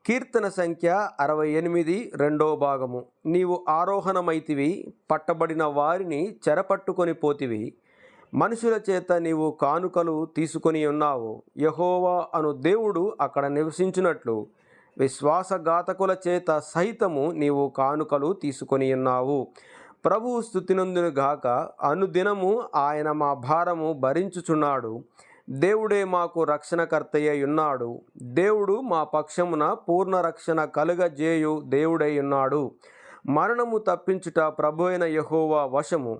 కీర్తన సంఖ్య 68 రెండో భాగము. నీవు ఆరోహణమైతివి, పట్టబడిన వారిని చెరపట్టుకొని పోతివి. మనుషుల చేత నీవు కానుకలు తీసుకొని ఉన్నావు. యెహోవా అను దేవుడు అక్కడ నివసించున్నట్లు విశ్వాసఘాతకుల చేత సహితము నీవు కానుకలు తీసుకొని ఉన్నావు. ప్రభువు స్తుతినందును గాక. అనుదినము ఆయన మా భారము భరించుచున్నాడు. దేవుడే మాకు రక్షణకర్తయ్య ఉన్నాడు. దేవుడు మా పక్షమున పూర్ణ రక్షణ కలుగజేయు దేవుడై ఉన్నాడు. మరణము తప్పించుట ప్రభువైన యెహోవా వశము.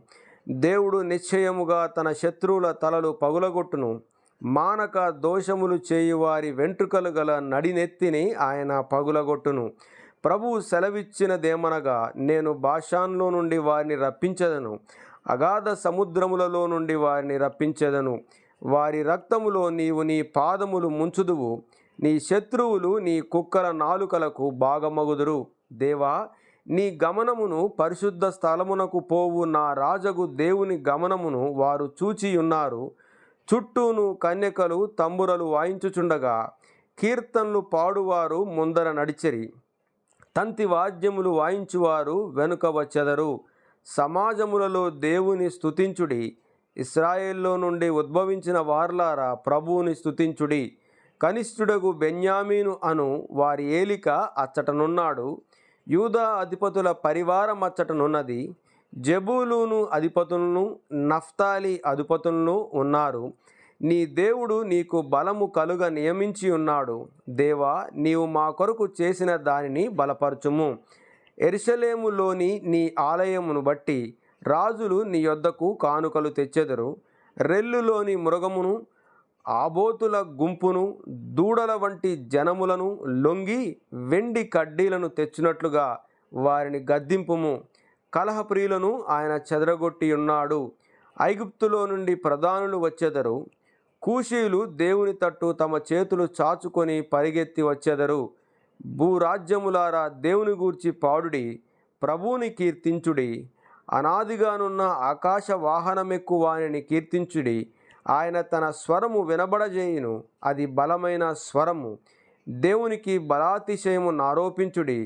దేవుడు నిశ్చయముగా తన శత్రువుల తలలు పగులగొట్టును. మానక దోషములు చేయువారి వెంట్రుకలు గల నడినెత్తిని ఆయన పగులగొట్టును. ప్రభువు సెలవిచ్చినదేమనగా, నేను బాషాన్లో నుండి వారిని రప్పించెదను, అగాధ సముద్రములలో నుండి వారిని రప్పించెదను. వారి రక్తములో నీవు నీ పాదములు ముంచుదువు. నీ శత్రువులు నీ కుక్కల నాలుకలకు భాగమగుదురు. దేవా, నీ గమనమును పరిశుద్ధ స్థలమునకు పోవు నా రాజగు దేవుని గమనమును వారు చూచియున్నారు. చుట్టూను కన్యకలు తంబురలు వాయించుచుండగా కీర్తనలు పాడువారు ముందర నడిచెరి. తంతి వాద్యములు వాయించువారు వెనుక వచ్చెదరు. సమాజములలో దేవుని స్తుతించుడి. ఇశ్రాయేల్లో నుండి ఉద్భవించిన వార్లారా ప్రభువుని స్తుతించుడి. కనిష్ఠుడగు బెన్యామీను అను వారి ఏలిక అచ్చటనున్నాడు. యూదా అధిపతుల పరివారం అచ్చటనున్నది. జెబూలూను అధిపతులను, నఫ్తాలి అధిపతులను ఉన్నారు. నీ దేవుడు నీకు బలము కలుగ నియమించి ఉన్నాడు. దేవా, నీవు మా కొరకు చేసిన దానిని బలపరచుము. యెరూషలేములోని నీ ఆలయమును బట్టి రాజులు నీ యొద్దకు కానుకలు తెచ్చెదరు. రెల్లులోని మృగమును, ఆబోతుల గుంపును, దూడల వంటి జనములను లొంగి వెండి కడ్డీలను తెచ్చినట్లుగా వారిని గద్దింపుము. కలహప్రియులను ఆయన చెదరగొట్టి ఉన్నాడు. ఐగుప్తులో నుండి ప్రధానులు వచ్చెదరు. కూషీయులు దేవుని తట్టు తమ చేతులు చాచుకొని పరిగెత్తి వచ్చెదరు. భూరాజ్యములారా, దేవుని గూర్చి పాడుడి, ప్రభువుని కీర్తించుడి. అనాదిగానున్న ఆకాశ వాహనమెక్కు వానిని కీర్తించుడి. ఆయన తన స్వరము వినబడజేయును, అది బలమైన స్వరము. దేవునికి బలాతిశయము ఆరోపించుడి.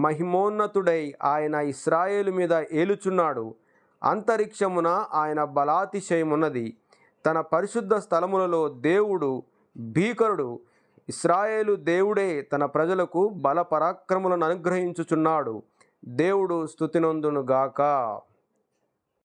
మహిమోన్నతుడై ఆయన ఇశ్రాయేలు మీద ఏలుచున్నాడు. అంతరిక్షమున ఆయన బలాతిశయమున్నది. తన పరిశుద్ధ స్థలములలో దేవుడు భీకరుడు. ఇశ్రాయేలు దేవుడే తన ప్రజలకు బల పరాక్రములను అనుగ్రహించుచున్నాడు. దేవుడు స్తుతినందును గాక.